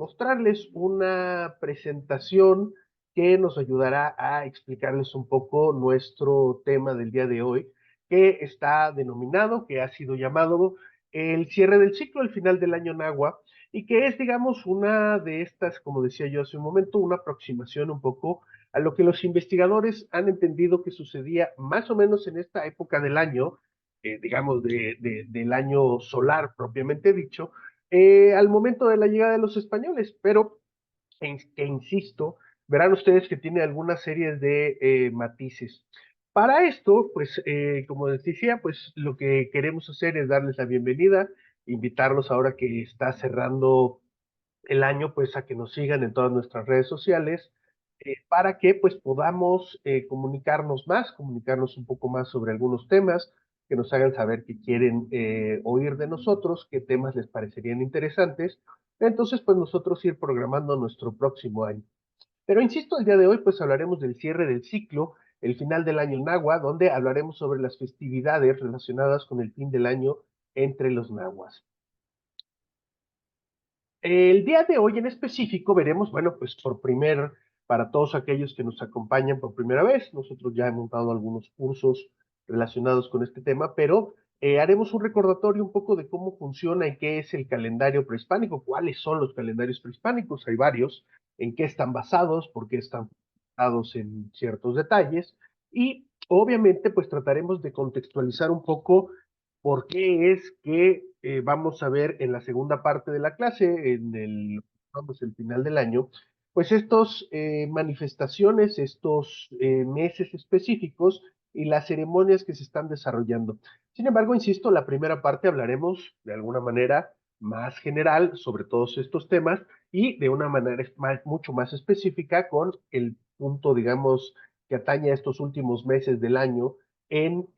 mostrarles una presentación que nos ayudará a explicarles un poco nuestro tema del día de hoy, que está denominado, que ha sido llamado el cierre del ciclo, el final del año Nahua, y que es, digamos, una de estas, como decía yo hace un momento, una aproximación un poco a lo que los investigadores han entendido que sucedía más o menos en esta época del año, digamos, del año solar propiamente dicho, al momento de la llegada de los españoles, pero que insisto, verán ustedes que tiene algunas series de matices. Para esto, pues, como les decía, pues lo que queremos hacer es darles la bienvenida, invitarlos ahora que está cerrando el año, pues a que nos sigan en todas nuestras redes sociales, para que pues podamos comunicarnos más, comunicarnos un poco más sobre algunos temas, que nos hagan saber que quieren oír de nosotros, qué temas les parecerían interesantes. Entonces, pues nosotros ir programando nuestro próximo año. Pero insisto, el día de hoy pues hablaremos del cierre del ciclo, el final del año Nahua, donde hablaremos sobre las festividades relacionadas con el fin del año entre los nahuas. El día de hoy en específico veremos, bueno, pues para todos aquellos que nos acompañan por primera vez, nosotros ya hemos dado algunos cursos relacionados con este tema, pero haremos un recordatorio un poco de cómo funciona y qué es el calendario prehispánico, cuáles son los calendarios prehispánicos, hay varios, en qué están basados, por qué están basados en ciertos detalles, y obviamente pues trataremos de contextualizar un poco por qué es que vamos a ver en la segunda parte de la clase, vamos, el final del año, pues estos manifestaciones, estos meses específicos y las ceremonias que se están desarrollando. Sin embargo, insisto, la primera parte hablaremos de alguna manera más general sobre todos estos temas y de una manera mucho más específica con el punto, digamos, que atañe a estos últimos meses del año en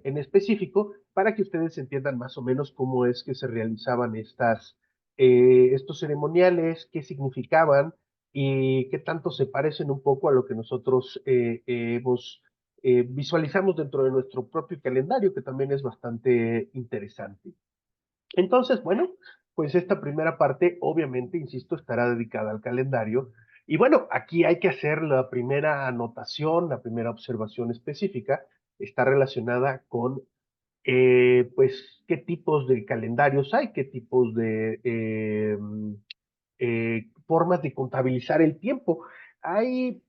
específico para que ustedes entiendan más o menos cómo es que se realizaban estos ceremoniales, qué significaban y qué tanto se parecen un poco a lo que nosotros visualizamos dentro de nuestro propio calendario, que también es bastante interesante. Entonces, bueno, pues esta primera parte, obviamente, insisto, estará dedicada al calendario. Y bueno, aquí hay que hacer la primera anotación, la primera observación específica, está relacionada con, pues, qué tipos de calendarios hay, qué tipos de formas de contabilizar el tiempo. Hay,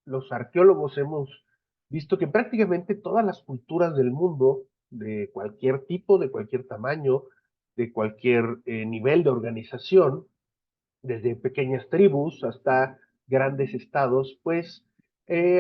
los arqueólogos hemos visto que prácticamente todas las culturas del mundo, de cualquier tipo, de cualquier tamaño, de cualquier nivel de organización, desde pequeñas tribus hasta grandes estados, pues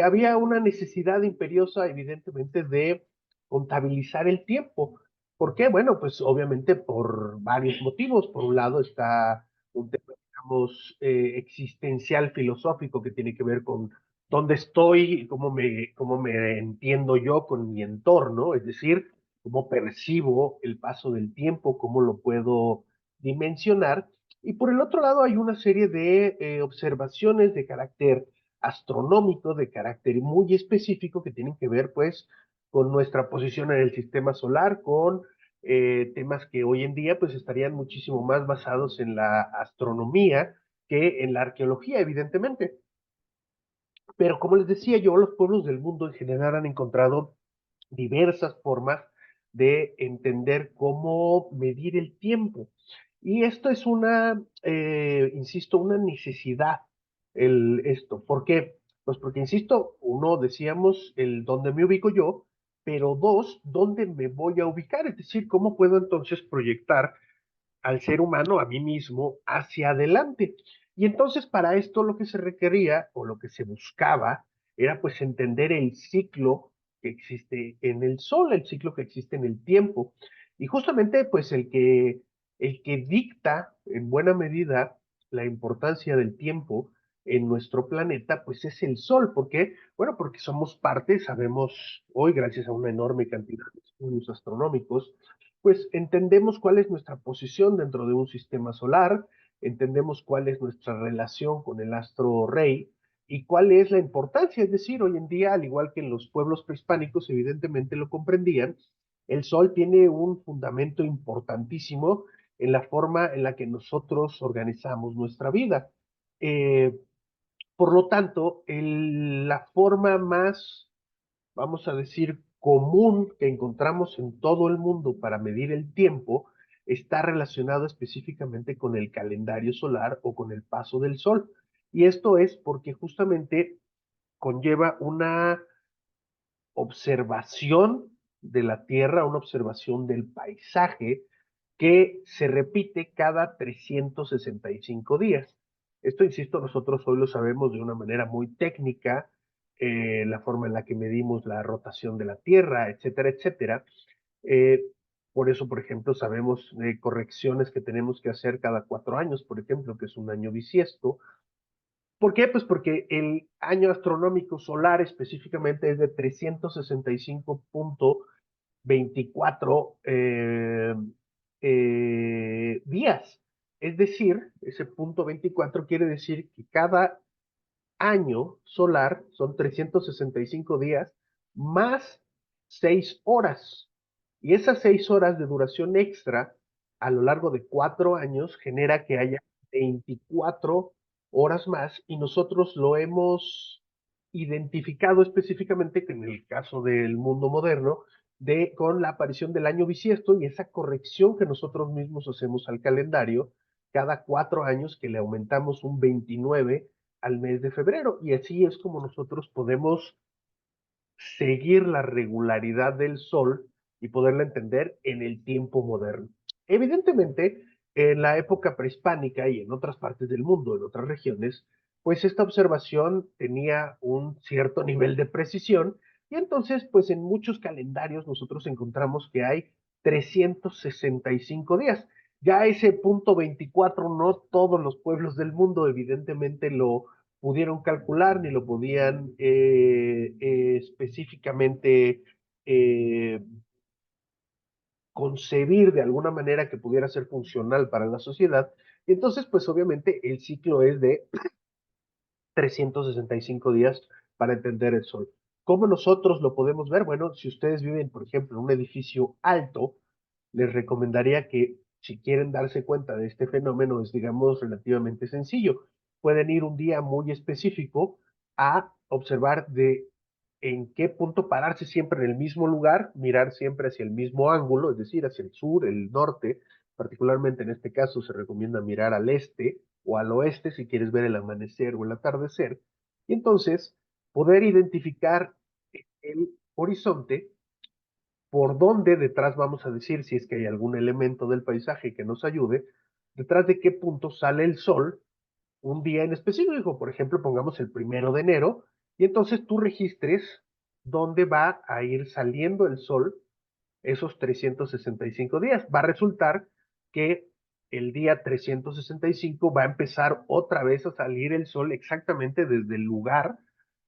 había una necesidad imperiosa, evidentemente, de contabilizar el tiempo. ¿Por qué? Bueno, pues obviamente por varios motivos. Por un lado está un tema, digamos, existencial, filosófico, que tiene que ver con dónde estoy y cómo me entiendo yo con mi entorno, es decir, cómo percibo el paso del tiempo, cómo lo puedo dimensionar. Y por el otro lado hay una serie de observaciones de carácter astronómico, de carácter muy específico, que tienen que ver pues con nuestra posición en el sistema solar, con temas que hoy en día pues estarían muchísimo más basados en la astronomía que en la arqueología, evidentemente. Pero como les decía yo, los pueblos del mundo en general han encontrado diversas formas de entender cómo medir el tiempo. Y esto es insisto, una necesidad, esto. ¿Por qué? Pues porque, insisto, uno, decíamos, el dónde me ubico yo, pero dos, dónde me voy a ubicar, es decir, cómo puedo entonces proyectar al ser humano, a mí mismo, hacia adelante. Y entonces para esto lo que se requería o lo que se buscaba era pues entender el ciclo que existe en el sol, el ciclo que existe en el tiempo. Y justamente pues el que dicta en buena medida la importancia del tiempo en nuestro planeta, pues es el sol. ¿Por qué? Bueno, porque somos parte, sabemos hoy, gracias a una enorme cantidad de estudios astronómicos, pues entendemos cuál es nuestra posición dentro de un sistema solar, entendemos cuál es nuestra relación con el astro rey y cuál es la importancia. Es decir, hoy en día, al igual que en los pueblos prehispánicos, evidentemente lo comprendían, el sol tiene un fundamento importantísimo en la forma en la que nosotros organizamos nuestra vida. Eh, por lo tanto, la forma más, vamos a decir, común que encontramos en todo el mundo para medir el tiempo está relacionado específicamente con el calendario solar o con el paso del sol. Y esto es porque justamente conlleva una observación de la Tierra, una observación del paisaje que se repite cada 365 días. Esto, insisto, nosotros hoy lo sabemos de una manera muy técnica, la forma en la que medimos la rotación de la Tierra, etcétera, etcétera. Eh, por eso, por ejemplo, sabemos de correcciones que tenemos que hacer cada 4 años, por ejemplo, que es un año bisiesto. ¿Por qué? Pues porque el año astronómico solar específicamente es de 365.24 días. Es decir, ese punto 24 quiere decir que cada año solar son 365 días más 6 horas. Y esas 6 horas de duración extra a lo largo de 4 años genera que haya 24 horas más y nosotros lo hemos identificado específicamente en el caso del mundo moderno con la aparición del año bisiesto y esa corrección que nosotros mismos hacemos al calendario cada 4 años que le aumentamos un 29 al mes de febrero y así es como nosotros podemos seguir la regularidad del sol y poderla entender en el tiempo moderno. Evidentemente, en la época prehispánica y en otras partes del mundo, en otras regiones, pues esta observación tenía un cierto nivel de precisión y entonces, pues en muchos calendarios nosotros encontramos que hay 365 días. Ya ese punto 24, no todos los pueblos del mundo evidentemente lo pudieron calcular ni lo podían específicamente eh, concebir de alguna manera que pudiera ser funcional para la sociedad. Y entonces, pues obviamente el ciclo es de 365 días para entender el sol. ¿Cómo nosotros lo podemos ver? Bueno, si ustedes viven, por ejemplo, en un edificio alto, les recomendaría que si quieren darse cuenta de este fenómeno es, digamos, relativamente sencillo. Pueden ir un día muy específico a observar de en qué punto pararse siempre en el mismo lugar, mirar siempre hacia el mismo ángulo, es decir, hacia el sur, el norte, particularmente en este caso se recomienda mirar al este o al oeste si quieres ver el amanecer o el atardecer, y entonces poder identificar el horizonte por dónde detrás vamos a decir si es que hay algún elemento del paisaje que nos ayude, detrás de qué punto sale el sol un día en específico, por ejemplo, pongamos el 1 de enero, y entonces tú registres dónde va a ir saliendo el sol esos 365 días. Va a resultar que el día 365 va a empezar otra vez a salir el sol exactamente desde el lugar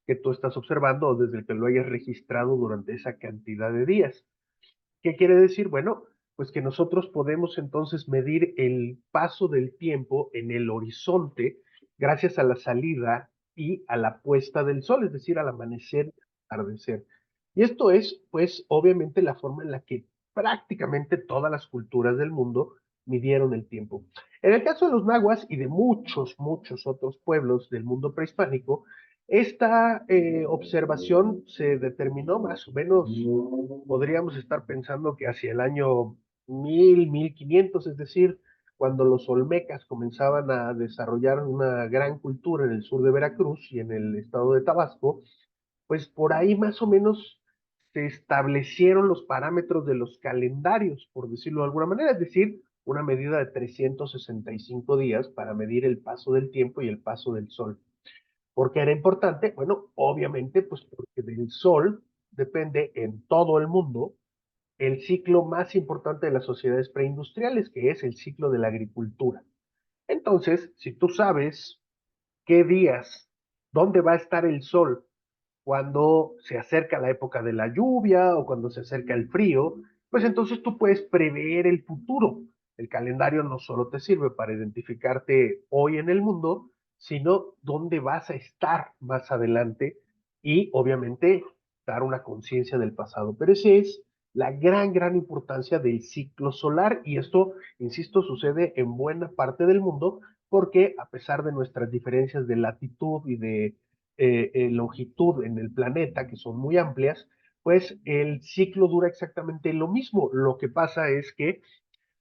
que tú estás observando o desde el que lo hayas registrado durante esa cantidad de días. ¿Qué quiere decir? Bueno, pues que nosotros podemos entonces medir el paso del tiempo en el horizonte gracias a la salida y a la puesta del sol, es decir, al amanecer y al atardecer. Y esto es, pues, obviamente la forma en la que prácticamente todas las culturas del mundo midieron el tiempo. En el caso de los nahuas y de muchos, muchos otros pueblos del mundo prehispánico, esta observación se determinó más o menos, podríamos estar pensando que hacia el año 1500, es decir, cuando los olmecas comenzaban a desarrollar una gran cultura en el sur de Veracruz y en el estado de Tabasco, pues por ahí más o menos se establecieron los parámetros de los calendarios, por decirlo de alguna manera, es decir, una medida de 365 días para medir el paso del tiempo y el paso del sol. ¿Por qué era importante? Bueno, obviamente, pues porque del sol depende en todo el mundo el ciclo más importante de las sociedades preindustriales, que es el ciclo de la agricultura. Entonces, si tú sabes qué días, dónde va a estar el sol cuando se acerca la época de la lluvia o cuando se acerca el frío, pues entonces tú puedes prever el futuro. El calendario no solo te sirve para identificarte hoy en el mundo, sino dónde vas a estar más adelante y obviamente dar una conciencia del pasado. Pero ese es la gran importancia del ciclo solar y esto, insisto, sucede en buena parte del mundo porque a pesar de nuestras diferencias de latitud y de longitud en el planeta, que son muy amplias, pues el ciclo dura exactamente lo mismo. Lo que pasa es que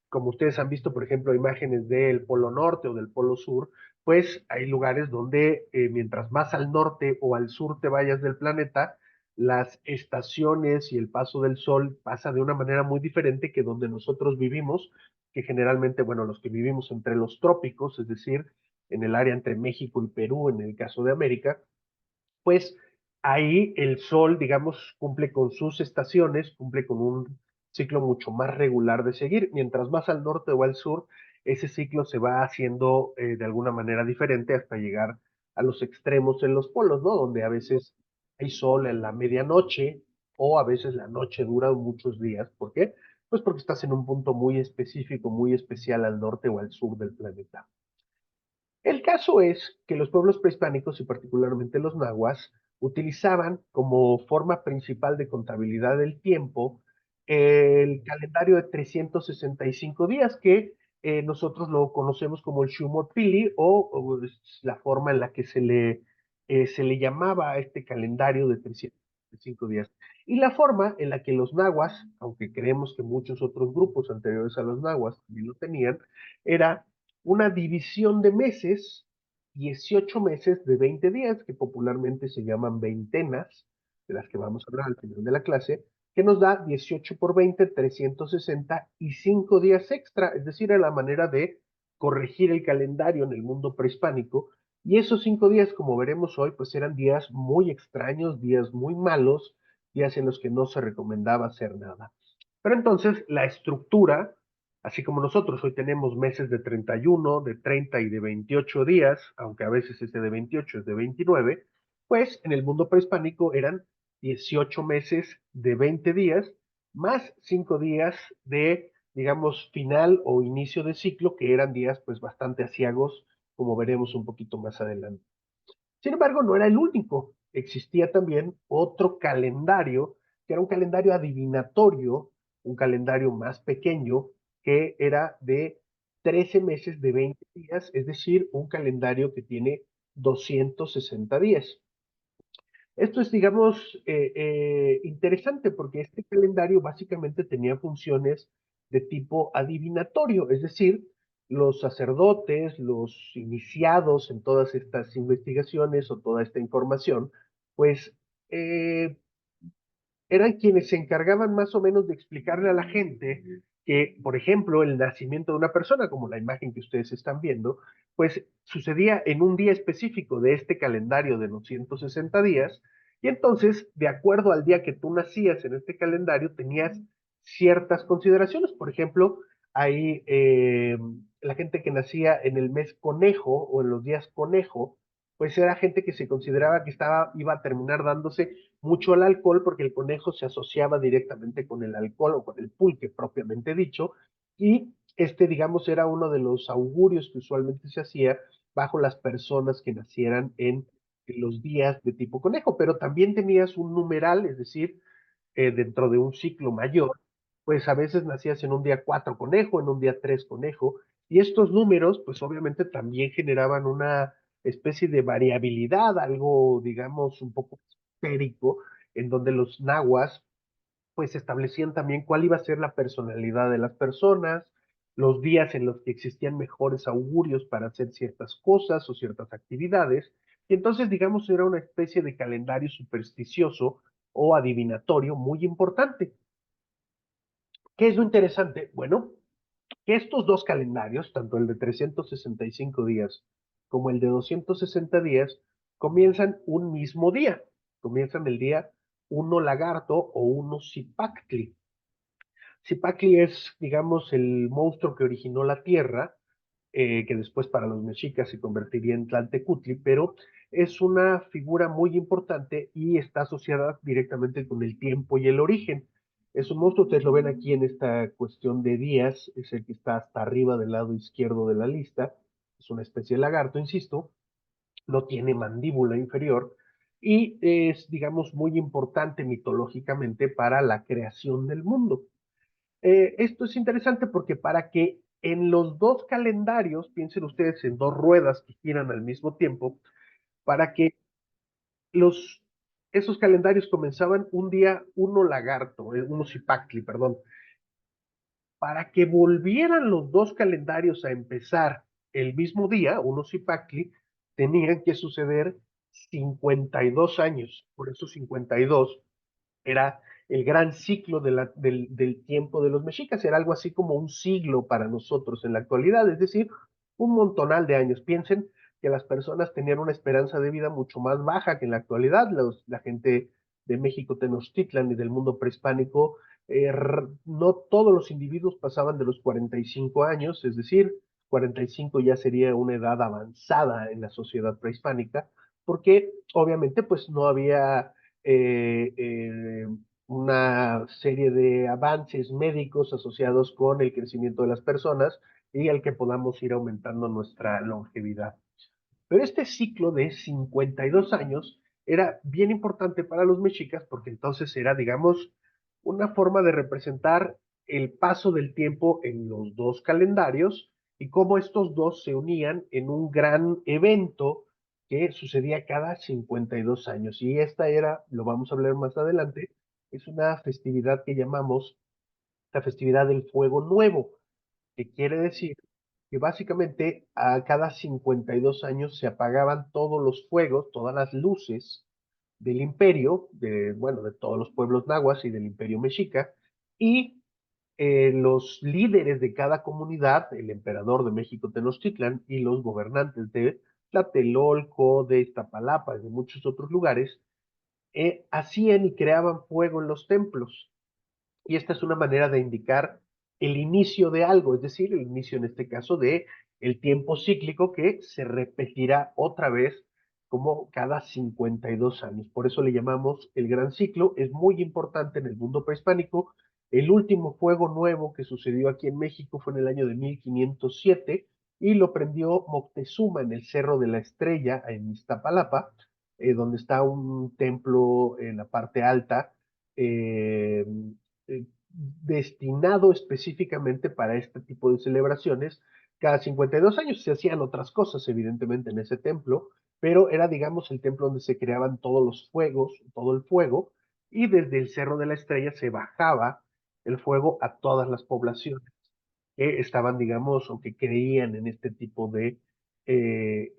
como ustedes han visto, por ejemplo, imágenes del Polo Norte o del Polo Sur, pues hay lugares donde mientras más al norte o al sur te vayas del planeta, las estaciones y el paso del sol pasa de una manera muy diferente que donde nosotros vivimos, que generalmente, bueno, los que vivimos entre los trópicos, es decir, en el área entre México y Perú, en el caso de América, pues ahí el sol, digamos, cumple con sus estaciones, cumple con un ciclo mucho más regular de seguir, mientras más al norte o al sur, ese ciclo se va haciendo de alguna manera diferente hasta llegar a los extremos en los polos, ¿no? Donde a veces hay sol en la medianoche o a veces la noche dura muchos días. ¿Por qué? Pues porque estás en un punto muy específico, muy especial al norte o al sur del planeta. El caso es que los pueblos prehispánicos y particularmente los nahuas utilizaban como forma principal de contabilidad del tiempo el calendario de 365 días que nosotros lo conocemos como el Shumotpili o la forma en la que se le llamaba a este calendario de 365 días. Y la forma en la que los nahuas, aunque creemos que muchos otros grupos anteriores a los nahuas también lo tenían, era una división de meses, 18 meses de 20 días, que popularmente se llaman veintenas, de las que vamos a hablar al final de la clase, que nos da 18 por 20, 360 y 5 días extra, es decir, a la manera de corregir el calendario en el mundo prehispánico. Y esos 5 días, como veremos hoy, pues eran días muy extraños, días muy malos, días en los que no se recomendaba hacer nada. Pero entonces la estructura, así como nosotros hoy tenemos meses de 31, de 30 y de 28 días, aunque a veces este de 28 es de 29, pues en el mundo prehispánico eran 18 meses de 20 días, más 5 días de, digamos, final o inicio de ciclo, que eran días pues bastante aciagos, como veremos un poquito más adelante. Sin embargo, no era el único. Existía también otro calendario, que era un calendario adivinatorio, un calendario más pequeño, que era de 13 meses de 20 días, es decir, un calendario que tiene 260 días. Esto es, digamos, interesante porque este calendario básicamente tenía funciones de tipo adivinatorio, es decir, los sacerdotes, los iniciados en todas estas investigaciones o toda esta información, pues eh, eran quienes se encargaban más o menos de explicarle a la gente que, por ejemplo, el nacimiento de una persona, como la imagen que ustedes están viendo, pues sucedía en un día específico de este calendario de los 160 días, y entonces, de acuerdo al día que tú nacías en este calendario, tenías ciertas consideraciones. Por ejemplo, hay la gente que nacía en el mes conejo o en los días conejo, pues era gente que se consideraba que iba a terminar dándose mucho al alcohol porque el conejo se asociaba directamente con el alcohol o con el pulque propiamente dicho, y este, digamos, era uno de los augurios que usualmente se hacía bajo las personas que nacieran en los días de tipo conejo, pero también tenías un numeral, es decir, dentro de un ciclo mayor, pues a veces nacías en un día 4 conejo, en un día 3 conejo, y estos números, pues obviamente también generaban una especie de variabilidad, algo, digamos, un poco esférico, en donde los nahuas, pues establecían también cuál iba a ser la personalidad de las personas, los días en los que existían mejores augurios para hacer ciertas cosas o ciertas actividades, y entonces, digamos, era una especie de calendario supersticioso o adivinatorio muy importante. ¿Qué es lo interesante? Bueno, que estos dos calendarios, tanto el de 365 días como el de 260 días, comienzan un mismo día. Comienzan el día uno lagarto o uno cipactli. Cipactli es, digamos, el monstruo que originó la Tierra, que después para los mexicas se convertiría en Tlaltecutli, pero es una figura muy importante y está asociada directamente con el tiempo y el origen. Es un monstruo, ustedes lo ven aquí en esta cuestión de días, es el que está hasta arriba del lado izquierdo de la lista, es una especie de lagarto, insisto, no tiene mandíbula inferior, y es, digamos, muy importante mitológicamente para la creación del mundo. Esto es interesante porque para que en los dos calendarios, piensen ustedes en dos ruedas que giran al mismo tiempo, para que los, esos calendarios comenzaban un día uno lagarto, uno cipactli, perdón, para que volvieran los dos calendarios a empezar el mismo día, uno cipactli, tenían que suceder 52 años, por eso 52 era el gran ciclo del tiempo de los mexicas, era algo así como un siglo para nosotros en la actualidad, es decir, un montonal de años. Piensen que las personas tenían una esperanza de vida mucho más baja que en la actualidad. La gente de México, Tenochtitlan y del mundo prehispánico, no todos los individuos pasaban de los 45 años, es decir, 45 ya sería una edad avanzada en la sociedad prehispánica, porque obviamente pues no había eh, eh, una serie de avances médicos asociados con el crecimiento de las personas y al que podamos ir aumentando nuestra longevidad. Pero este ciclo de 52 años era bien importante para los mexicas porque entonces era, digamos, una forma de representar el paso del tiempo en los dos calendarios y cómo estos dos se unían en un gran evento que sucedía cada 52 años. Y esta era, lo vamos a hablar más adelante, es una festividad que llamamos la festividad del Fuego Nuevo, que quiere decir que básicamente a cada 52 años se apagaban todos los fuegos, todas las luces del imperio, bueno, de todos los pueblos nahuas y del imperio mexica, y los líderes de cada comunidad, el emperador de México Tenochtitlan y los gobernantes de Tlatelolco, de Iztapalapa y de muchos otros lugares, hacían y creaban fuego en los templos. Y esta es una manera de indicar el inicio de algo, es decir, el inicio en este caso de el tiempo cíclico que se repetirá otra vez como cada 52 años. Por eso le llamamos el gran ciclo. Es muy importante en el mundo prehispánico. El último fuego nuevo que sucedió aquí en México fue en el año de 1507 y lo prendió Moctezuma en el Cerro de la Estrella en Iztapalapa, donde está un templo en la parte alta, eh, destinado específicamente para este tipo de celebraciones. Cada 52 años se hacían otras cosas, evidentemente, en ese templo, pero era, digamos, el templo donde se creaban todos los fuegos, todo el fuego, y desde el Cerro de la Estrella se bajaba el fuego a todas las poblaciones que estaban, digamos, o que creían en este tipo de eh,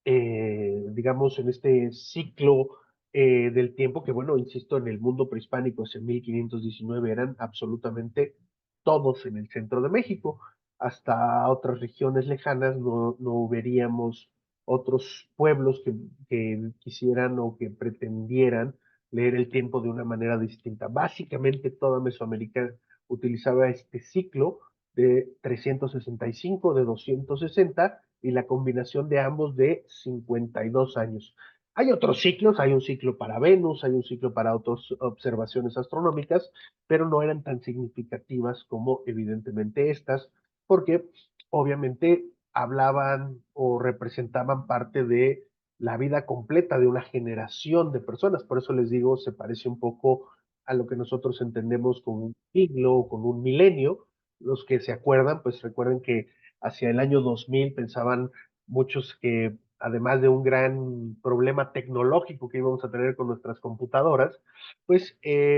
eh, digamos, en este ciclo del tiempo que, bueno, insisto, en el mundo prehispánico, en 1519 eran absolutamente todos en el centro de México. Hasta otras regiones lejanas no veríamos otros pueblos que quisieran o que pretendieran leer el tiempo de una manera distinta. Básicamente toda Mesoamérica utilizaba este ciclo de 365, de 260 y la combinación de ambos de 52 años. Hay otros ciclos, hay un ciclo para Venus, hay un ciclo para otras observaciones astronómicas, pero no eran tan significativas como evidentemente estas, porque obviamente hablaban o representaban parte de la vida completa de una generación de personas. Por eso les digo, se parece un poco a lo que nosotros entendemos con un siglo o con un milenio. Los que se acuerdan, pues recuerden que hacia el año 2000 pensaban muchos que además de un gran problema tecnológico que íbamos a tener con nuestras computadoras, pues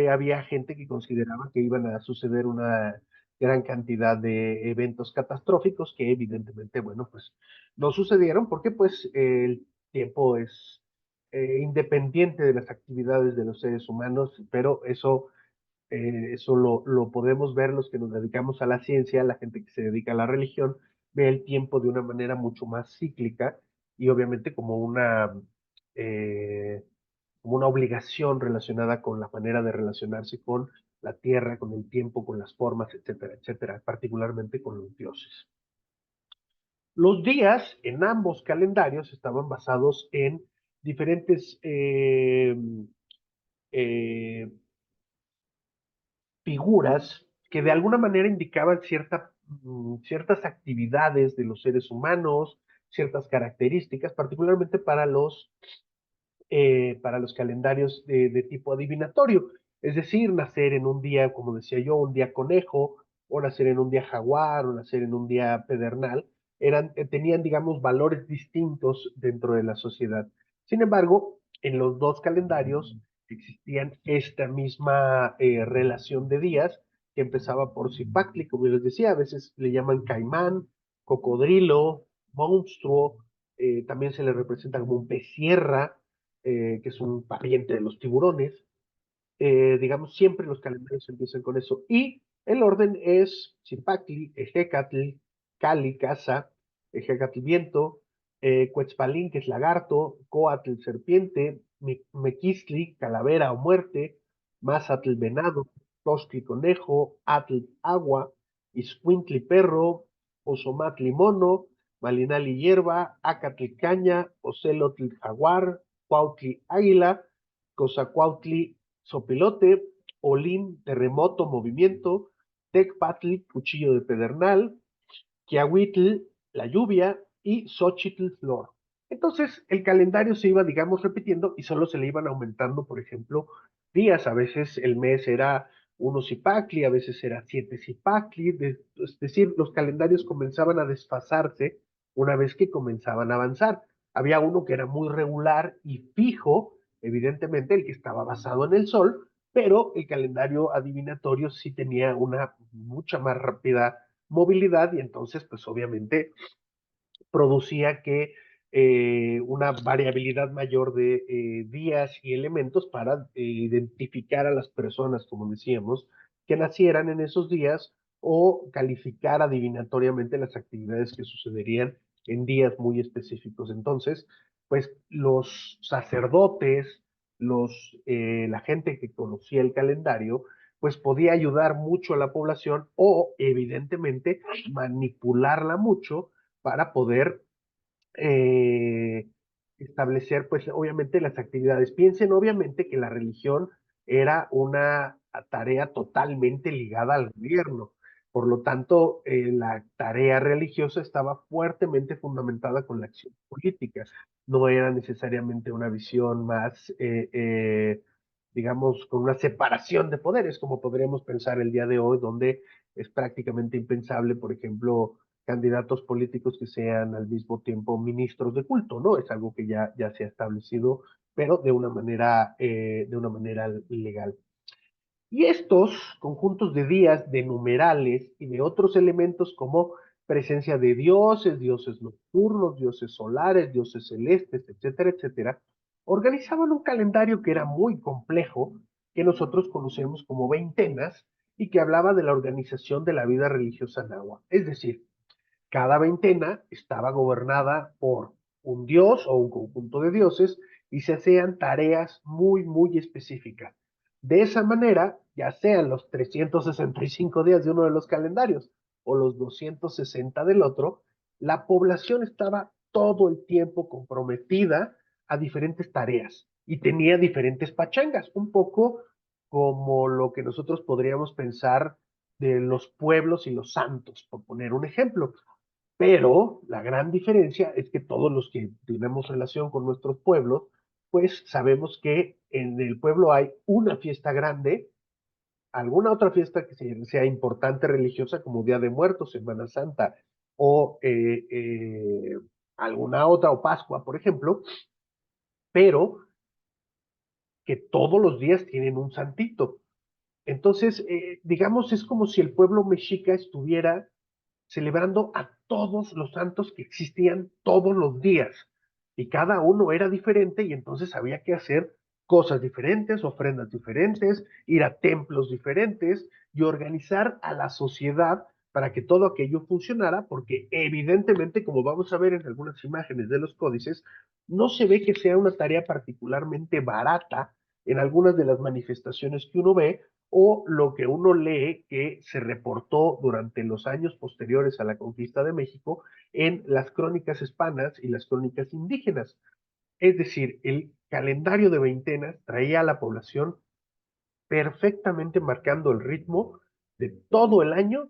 había gente que consideraba que iban a suceder una gran cantidad de eventos catastróficos que evidentemente, bueno, pues no sucedieron porque pues el tiempo es independiente de las actividades de los seres humanos, pero eso lo podemos ver los que nos dedicamos a la ciencia, la gente que se dedica a la religión, ve el tiempo de una manera mucho más cíclica y obviamente eh, como una obligación relacionada con la manera de relacionarse con la tierra, con el tiempo, con las formas, etcétera, etcétera, particularmente con los dioses. Los días en ambos calendarios estaban basados en diferentes eh, figuras que de alguna manera indicaban ciertas actividades de los seres humanos, ciertas características, particularmente para los para los calendarios de tipo adivinatorio. Es decir, nacer en un día, como decía yo, un día conejo, o nacer en un día jaguar, o nacer en un día pedernal, tenían, digamos, valores distintos dentro de la sociedad. Sin embargo, en los dos calendarios existían esta misma relación de días que empezaba por Zipactli, como les decía, a veces le llaman caimán, cocodrilo, monstruo, también se le representa como un pez sierra, que es un pariente de los tiburones. Digamos, siempre los calendarios empiezan con eso. Y el orden es Zipactli, Ejecatl, Cali, Casa, Ejecatl, Viento, Cuetzpalín, que es lagarto, Coatl, serpiente, Mequistli, calavera o muerte, Mazatl, venado, Toscli, conejo, Atl, agua, Iscuintli, perro, Osomatli, mono, Malinali, hierba, Acatl, caña, Ocelotl, jaguar, Cuautli, águila, Cozacuautli, sopilote, olín, terremoto, movimiento, tecpatl, cuchillo de pedernal, quiahuitl, la lluvia, y xochitl, flor. Entonces, el calendario se iba, digamos, repitiendo y solo se le iban aumentando, por ejemplo, días. A veces el mes era uno cipacli, a veces era siete cipacli, es decir, los calendarios comenzaban a desfasarse una vez que comenzaban a avanzar. Había uno que era muy regular y fijo, evidentemente el que estaba basado en el sol, pero el calendario adivinatorio sí tenía una mucha más rápida movilidad y entonces pues obviamente producía que una variabilidad mayor de días y elementos para identificar a las personas, como decíamos, que nacieran en esos días o calificar adivinatoriamente las actividades que sucederían en días muy específicos. Entonces, pues los sacerdotes, la gente que conocía el calendario, pues podía ayudar mucho a la población o evidentemente manipularla mucho para poder eh, establecer, pues obviamente las actividades. Piensen obviamente que la religión era una tarea totalmente ligada al gobierno. Por lo tanto, la tarea religiosa estaba fuertemente fundamentada con la acción política. No era necesariamente una visión más, digamos, con una separación de poderes, como podríamos pensar el día de hoy, donde es prácticamente impensable, por ejemplo, candidatos políticos que sean al mismo tiempo ministros de culto, ¿no? Es algo que ya se ha establecido, pero de una manera legal. Y estos conjuntos de días, de numerales y de otros elementos como presencia de dioses, dioses nocturnos, dioses solares, dioses celestes, etcétera, etcétera, organizaban un calendario que era muy complejo, que nosotros conocemos como veintenas, y que hablaba de la organización de la vida religiosa náhuatl. Es decir, cada veintena estaba gobernada por un dios o un conjunto de dioses y se hacían tareas muy, muy específicas. De esa manera, ya sean los 365 días de uno de los calendarios o los 260 del otro, la población estaba todo el tiempo comprometida a diferentes tareas y tenía diferentes pachangas, un poco como lo que nosotros podríamos pensar de los pueblos y los santos, por poner un ejemplo. Pero la gran diferencia es que todos los que tenemos relación con nuestros pueblos, pues sabemos que en el pueblo hay una fiesta grande, alguna otra fiesta que sea importante religiosa como Día de Muertos, Semana Santa o alguna otra, o Pascua, por ejemplo, pero que todos los días tienen un santito. Entonces, digamos, es como si el pueblo mexica estuviera celebrando a todos los santos que existían todos los días. Y cada uno era diferente y entonces había que hacer cosas diferentes, ofrendas diferentes, ir a templos diferentes y organizar a la sociedad para que todo aquello funcionara, porque evidentemente, como vamos a ver en algunas imágenes de los códices, no se ve que sea una tarea particularmente barata en algunas de las manifestaciones que uno ve, o lo que uno lee que se reportó durante los años posteriores a la conquista de México en las crónicas hispanas y las crónicas indígenas. Es decir, el calendario de veintenas traía a la población perfectamente marcando el ritmo de todo el año,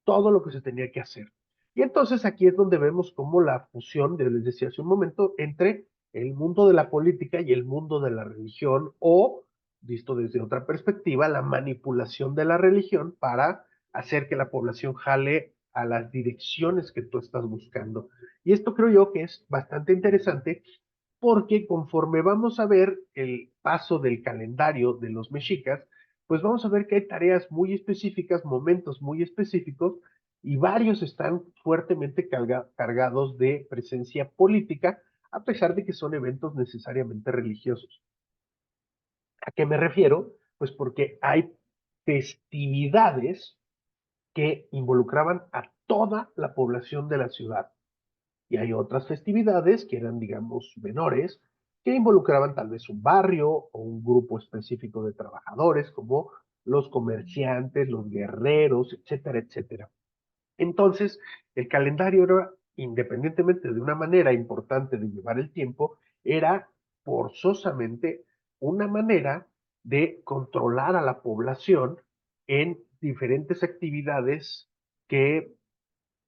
todo lo que se tenía que hacer. Y entonces aquí es donde vemos como la fusión, les decía hace un momento, entre el mundo de la política y el mundo de la religión, o, visto desde otra perspectiva, la manipulación de la religión para hacer que la población jale a las direcciones que tú estás buscando. Y esto creo yo que es bastante interesante porque conforme vamos a ver el paso del calendario de los mexicas, pues vamos a ver que hay tareas muy específicas, momentos muy específicos, y varios están fuertemente cargados de presencia política, a pesar de que son eventos necesariamente religiosos. ¿A qué me refiero? Pues porque hay festividades que involucraban a toda la población de la ciudad. Y hay otras festividades que eran, digamos, menores, que involucraban tal vez un barrio o un grupo específico de trabajadores, como los comerciantes, los guerreros, etcétera, etcétera. Entonces, el calendario era, independientemente de una manera importante de llevar el tiempo, era forzosamente una manera de controlar a la población en diferentes actividades que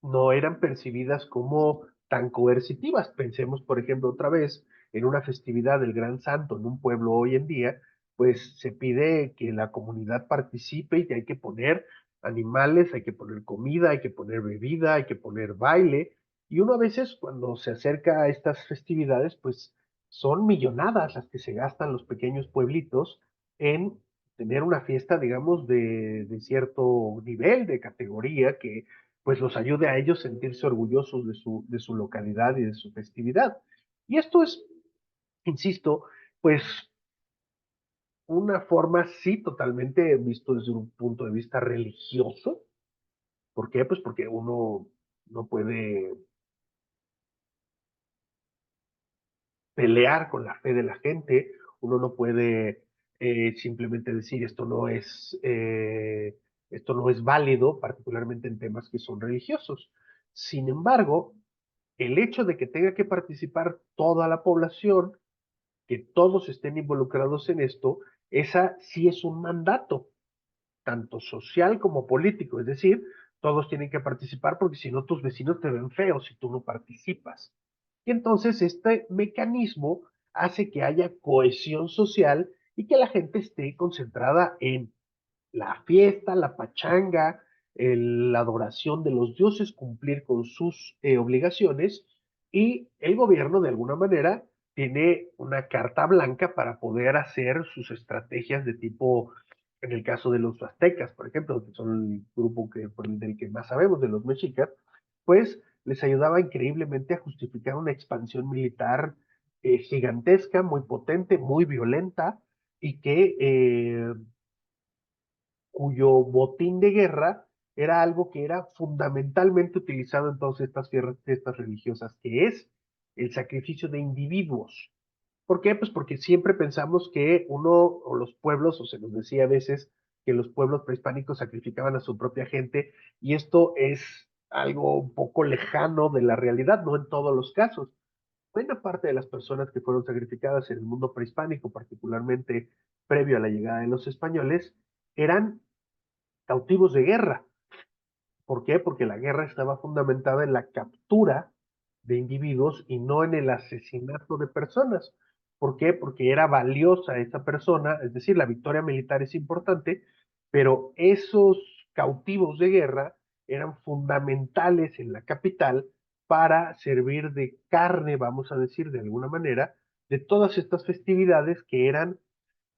no eran percibidas como tan coercitivas. Pensemos, por ejemplo, otra vez en una festividad del Gran Santo en un pueblo hoy en día, pues se pide que la comunidad participe y que hay que poner animales, hay que poner comida, hay que poner bebida, hay que poner baile. Y uno a veces cuando se acerca a estas festividades, pues son millonadas las que se gastan los pequeños pueblitos en tener una fiesta, digamos, de cierto nivel, de categoría, que pues los ayude a ellos a sentirse orgullosos de su localidad y de su festividad. Y esto es, insisto, pues una forma, sí, totalmente visto desde un punto de vista religioso. ¿Por qué? Pues porque uno no puede pelear con la fe de la gente, uno no puede simplemente decir esto no es válido, particularmente en temas que son religiosos. Sin embargo, el hecho de que tenga que participar toda la población, que todos estén involucrados en esto, esa sí es un mandato, tanto social como político. Es decir, todos tienen que participar porque si no tus vecinos te ven feo si tú no participas. Y entonces este mecanismo hace que haya cohesión social y que la gente esté concentrada en la fiesta, la pachanga, la adoración de los dioses, cumplir con sus obligaciones, y el gobierno de alguna manera tiene una carta blanca para poder hacer sus estrategias de tipo, en el caso de los aztecas, por ejemplo, que son el grupo del que más sabemos, de los mexicas, pues les ayudaba increíblemente a justificar una expansión militar gigantesca, muy potente, muy violenta, y que cuyo botín de guerra era algo que era fundamentalmente utilizado en todas estas fiestas religiosas, que es el sacrificio de individuos. ¿Por qué? Pues porque siempre pensamos que uno o los pueblos, o se nos decía a veces que los pueblos prehispánicos sacrificaban a su propia gente, y esto es algo un poco lejano de la realidad, no en todos los casos. Buena parte de las personas que fueron sacrificadas en el mundo prehispánico, particularmente previo a la llegada de los españoles, eran cautivos de guerra. ¿Por qué? Porque la guerra estaba fundamentada en la captura de individuos y no en el asesinato de personas. ¿Por qué? Porque era valiosa esa persona, es decir, la victoria militar es importante, pero esos cautivos de guerra eran fundamentales en la capital para servir de carne, vamos a decir de alguna manera, de todas estas festividades que eran,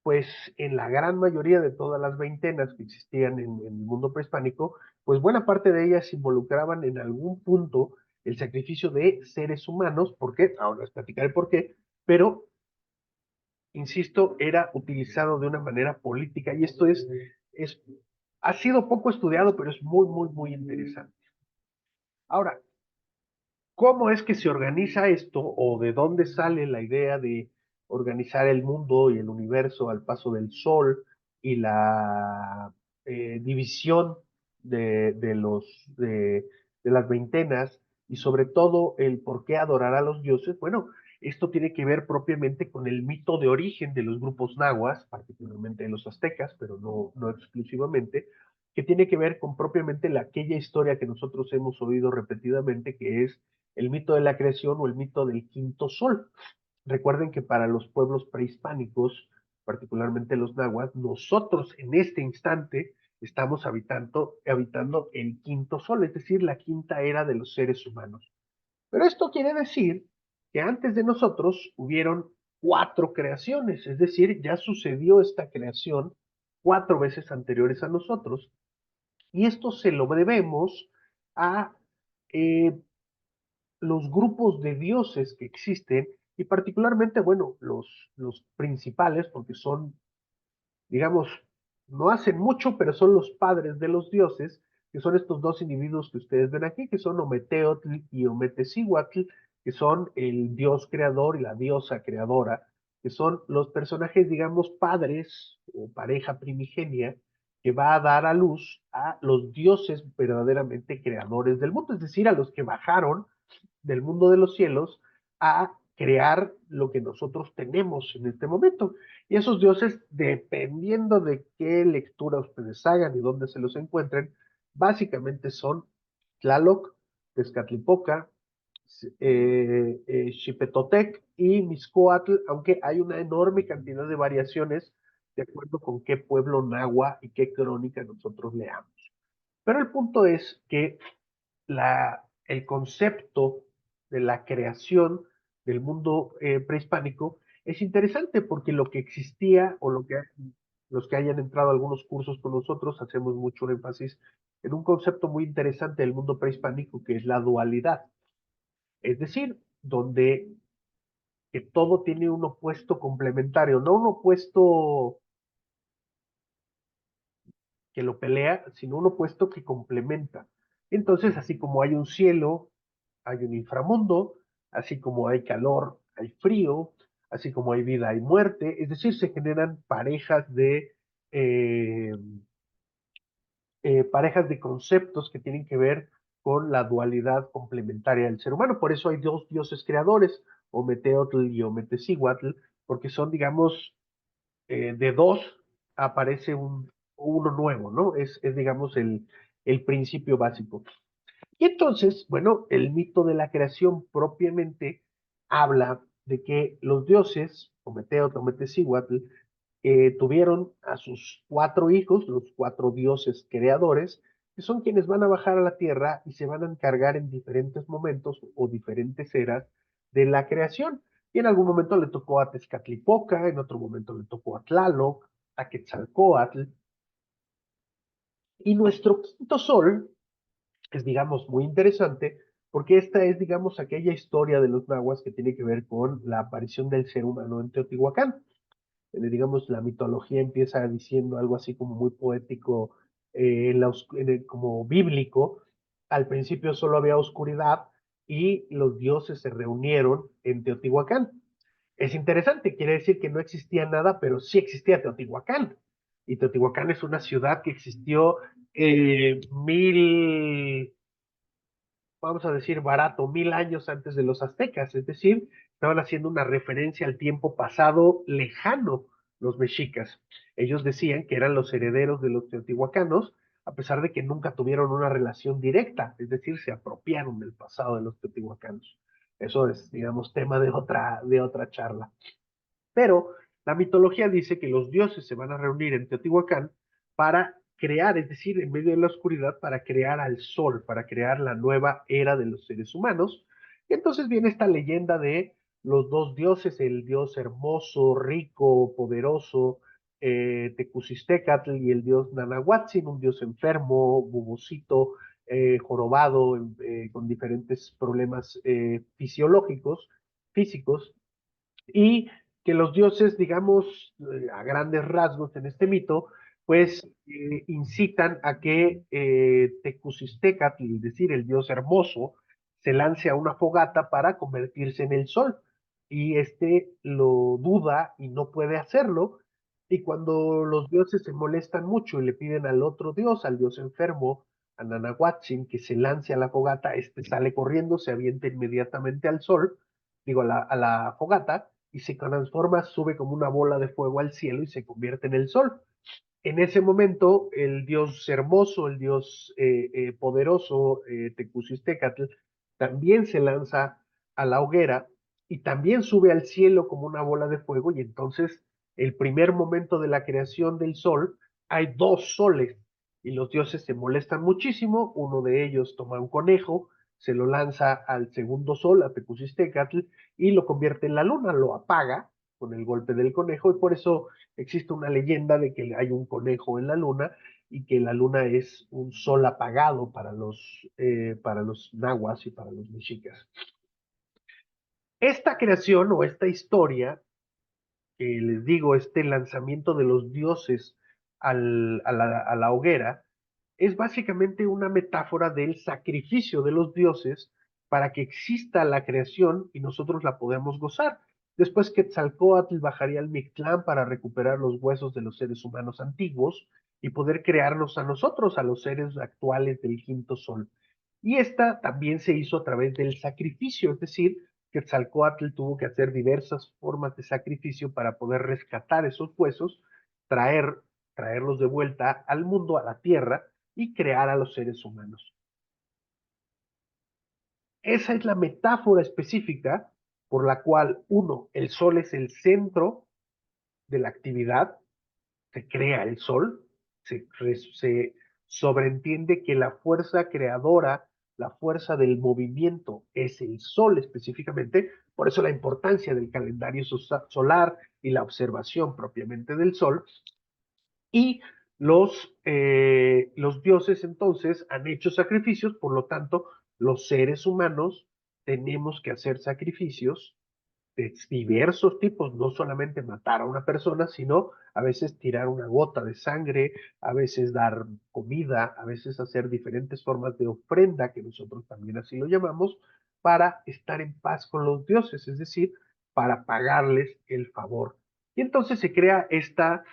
pues en la gran mayoría de todas las veintenas que existían en el mundo prehispánico, pues buena parte de ellas involucraban en algún punto el sacrificio de seres humanos. ¿Por qué? Ahora les platicaré por qué, pero, insisto, era utilizado de una manera política, y esto es ha sido poco estudiado, pero es muy, muy, muy interesante. Ahora, ¿cómo es que se organiza esto, o de dónde sale la idea de organizar el mundo y el universo al paso del sol, y la división de las veintenas, y sobre todo el por qué adorar a los dioses? Bueno, esto tiene que ver propiamente con el mito de origen de los grupos nahuas, particularmente de los aztecas, pero no exclusivamente, que tiene que ver con propiamente aquella historia que nosotros hemos oído repetidamente, que es el mito de la creación o el mito del quinto sol. Recuerden que para los pueblos prehispánicos, particularmente los nahuas, nosotros en este instante estamos habitando el quinto sol, es decir, la quinta era de los seres humanos. Pero esto quiere decir que antes de nosotros hubieron cuatro creaciones, es decir, ya sucedió esta creación cuatro veces anteriores a nosotros, y esto se lo debemos a eh, los grupos de dioses que existen, y particularmente, bueno, los principales, porque son, digamos, no hacen mucho, pero son los padres de los dioses, que son estos dos individuos que ustedes ven aquí, que son Ometeotl y Ometezíhuatl, que son el dios creador y la diosa creadora, que son los personajes, digamos, padres o pareja primigenia, que va a dar a luz a los dioses verdaderamente creadores del mundo, es decir, a los que bajaron del mundo de los cielos a crear lo que nosotros tenemos en este momento. Y esos dioses, dependiendo de qué lectura ustedes hagan y dónde se los encuentren, básicamente son Tlaloc, Tezcatlipoca, Xipetotec y Mixcoatl, aunque hay una enorme cantidad de variaciones de acuerdo con qué pueblo nahua y qué crónica nosotros leamos. Pero el punto es que el concepto de la creación del mundo prehispánico es interesante porque lo que existía o los que hayan entrado a algunos cursos con nosotros hacemos mucho énfasis en un concepto muy interesante del mundo prehispánico que es la dualidad, es decir, donde que todo tiene un opuesto complementario, no un opuesto que lo pelea, sino un opuesto que complementa. Entonces, así como hay un cielo, hay un inframundo, así como hay calor, hay frío, así como hay vida, hay muerte, es decir, se generan eh, parejas de conceptos que tienen que ver con la dualidad complementaria del ser humano. Por eso hay dos dioses creadores, Ometeotl y Ometezíhuatl, porque son, digamos, de dos aparece uno nuevo, ¿no? Digamos, el principio básico. Y entonces, bueno, el mito de la creación propiamente habla de que los dioses, Prometeo, Tometecíhuatl, tuvieron a sus cuatro hijos, los cuatro dioses creadores, que son quienes van a bajar a la tierra y se van a encargar en diferentes momentos o diferentes eras de la creación. Y en algún momento le tocó a Tezcatlipoca, en otro momento le tocó a Tlaloc, a Quetzalcóatl. Y nuestro quinto sol es, digamos, muy interesante porque esta es, digamos, aquella historia de los nahuas que tiene que ver con la aparición del ser humano en Teotihuacán. Digamos, la mitología empieza diciendo algo así como muy poético, como bíblico. Al principio solo había oscuridad y los dioses se reunieron en Teotihuacán. Es interesante, quiere decir que no existía nada, pero sí existía Teotihuacán. Y Teotihuacán es una ciudad que existió vamos a decir barato, 1000 años antes de los aztecas, es decir, estaban haciendo una referencia al tiempo pasado lejano los mexicas. Ellos decían que eran los herederos de los teotihuacanos, a pesar de que nunca tuvieron una relación directa, es decir, se apropiaron del pasado de los teotihuacanos. Eso es, digamos, tema de otra charla. Pero la mitología dice que los dioses se van a reunir en Teotihuacán para crear, es decir, en medio de la oscuridad, para crear al sol, para crear la nueva era de los seres humanos. Y entonces viene esta leyenda de los dos dioses, el dios hermoso, rico, poderoso, Tecusistecatl, y el dios Nanahuatzin, un dios enfermo, bubosito, jorobado, con diferentes problemas fisiológicos, físicos, y que los dioses, digamos, a grandes rasgos en este mito, pues incitan a que Tecusistecatl, es decir, el dios hermoso, se lance a una fogata para convertirse en el sol. Y este lo duda y no puede hacerlo. Y cuando los dioses se molestan mucho y le piden al otro dios, al dios enfermo, a Nanahuatzin, que se lance a la fogata, este sale corriendo, se avienta inmediatamente al sol, digo, a la fogata, y se transforma, sube como una bola de fuego al cielo y se convierte en el sol. En ese momento, el dios hermoso, el dios poderoso, Tecusistecatl, también se lanza a la hoguera y también sube al cielo como una bola de fuego, y entonces el primer momento de la creación del sol, hay dos soles, y los dioses se molestan muchísimo. Uno de ellos toma un conejo, se lo lanza al segundo sol, a Tecusistecatl, y lo convierte en la luna, lo apaga con el golpe del conejo, y por eso existe una leyenda de que hay un conejo en la luna, y que la luna es un sol apagado para los nahuas y para los mexicas. Esta creación o esta historia, que les digo, este lanzamiento de los dioses a la hoguera, es básicamente una metáfora del sacrificio de los dioses para que exista la creación y nosotros la podemos gozar. Después Quetzalcóatl bajaría al Mictlán para recuperar los huesos de los seres humanos antiguos y poder crearnos a nosotros, a los seres actuales del quinto sol. Y esta también se hizo a través del sacrificio, es decir, Quetzalcóatl tuvo que hacer diversas formas de sacrificio para poder rescatar esos huesos, traer, traerlos de vuelta al mundo, a la tierra, y crear a los seres humanos. Esa es la metáfora específica por la cual, uno, el sol es el centro de la actividad, se crea el sol, se sobreentiende que la fuerza creadora, la fuerza del movimiento es el sol específicamente, por eso la importancia del calendario solar y la observación propiamente del sol, y los dioses entonces han hecho sacrificios, por lo tanto, los seres humanos tenemos que hacer sacrificios de diversos tipos, no solamente matar a una persona, sino a veces tirar una gota de sangre, a veces dar comida, a veces hacer diferentes formas de ofrenda, que nosotros también así lo llamamos, para estar en paz con los dioses, es decir, para pagarles el favor. Y entonces se crea esta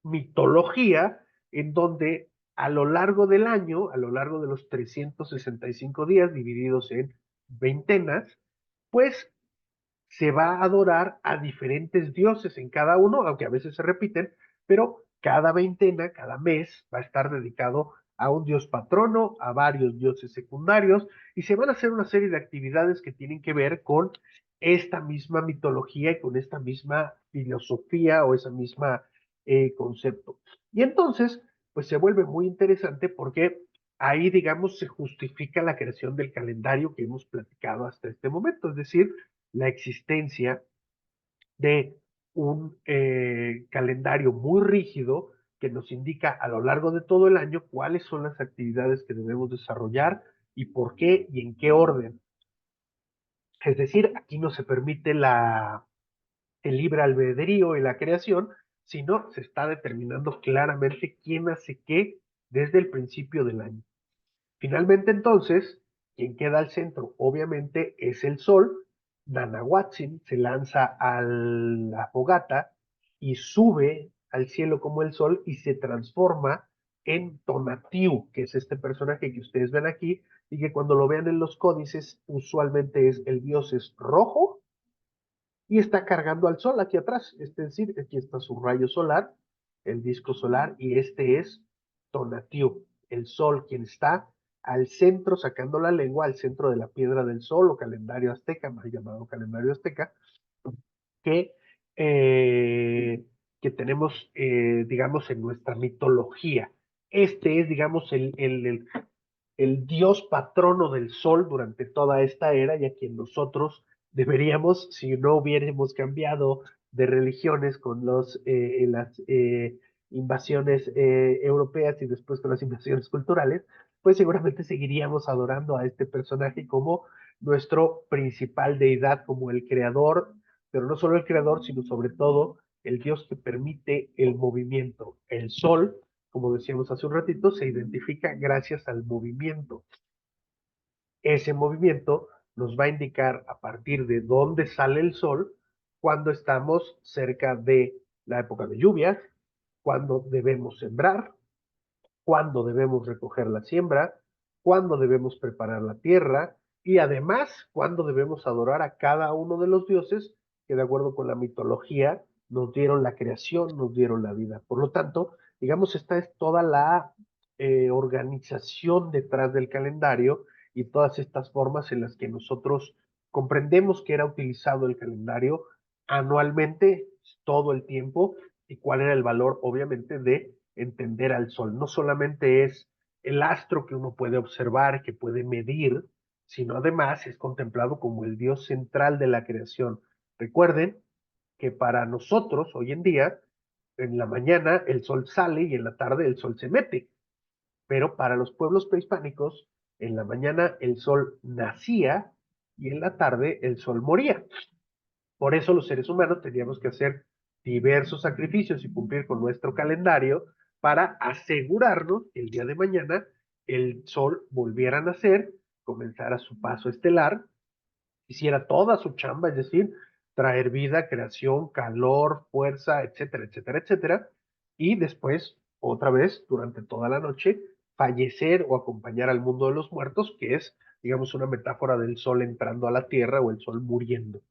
mitología en donde a lo largo del año, a lo largo de los 365 días divididos en veintenas, pues se va a adorar a diferentes dioses en cada uno, aunque a veces se repiten, pero cada veintena, cada mes va a estar dedicado a un dios patrono, a varios dioses secundarios, y se van a hacer una serie de actividades que tienen que ver con esta misma mitología y con esta misma filosofía o esa misma concepto. Y entonces, pues se vuelve muy interesante porque ahí, digamos, se justifica la creación del calendario que hemos platicado hasta este momento, es decir, la existencia de un calendario muy rígido que nos indica a lo largo de todo el año cuáles son las actividades que debemos desarrollar y por qué y en qué orden. Es decir, aquí no se permite el libre albedrío y la creación, sino se está determinando claramente quién hace qué desde el principio del año. Finalmente, entonces, quien queda al centro, obviamente, es el sol. Nanahuatzin se lanza a la fogata y sube al cielo como el sol y se transforma en Tonatiuh, que es este personaje que ustedes ven aquí y que cuando lo vean en los códices usualmente es el dios es rojo y está cargando al sol aquí atrás. Es decir, aquí está su rayo solar, el disco solar, y este es Tonatiuh, el sol, quien está al centro, sacando la lengua, al centro de la piedra del sol o calendario azteca, más llamado calendario azteca, que, eh, que tenemos, digamos, en nuestra mitología. Este es, digamos, el dios patrono del sol durante toda esta era y a quien nosotros deberíamos, si no hubiéramos cambiado de religiones con las invasiones europeas y después con las invasiones culturales, pues seguramente seguiríamos adorando a este personaje como nuestro principal deidad, como el creador, pero no solo el creador, sino sobre todo el dios que permite el movimiento. El sol, como decíamos hace un ratito, se identifica gracias al movimiento. Ese movimiento nos va a indicar a partir de dónde sale el sol, cuando estamos cerca de la época de lluvias, cuando debemos sembrar, cuándo debemos recoger la siembra, cuándo debemos preparar la tierra y además cuándo debemos adorar a cada uno de los dioses que de acuerdo con la mitología nos dieron la creación, nos dieron la vida. Por lo tanto, digamos, esta es toda la organización detrás del calendario y todas estas formas en las que nosotros comprendemos que era utilizado el calendario anualmente, todo el tiempo, y cuál era el valor, obviamente, de entender al sol. No solamente es el astro que uno puede observar, que puede medir, sino además es contemplado como el dios central de la creación. Recuerden que para nosotros hoy en día, en la mañana el sol sale y en la tarde el sol se mete, pero para los pueblos prehispánicos, en la mañana el sol nacía y en la tarde el sol moría. Por eso los seres humanos teníamos que hacer diversos sacrificios y cumplir con nuestro calendario para asegurarnos que el día de mañana el sol volviera a nacer, comenzara su paso estelar, hiciera toda su chamba, es decir, traer vida, creación, calor, fuerza, etcétera, etcétera, etcétera, y después, otra vez, durante toda la noche, fallecer o acompañar al mundo de los muertos, que es, digamos, una metáfora del sol entrando a la tierra o el sol muriendo.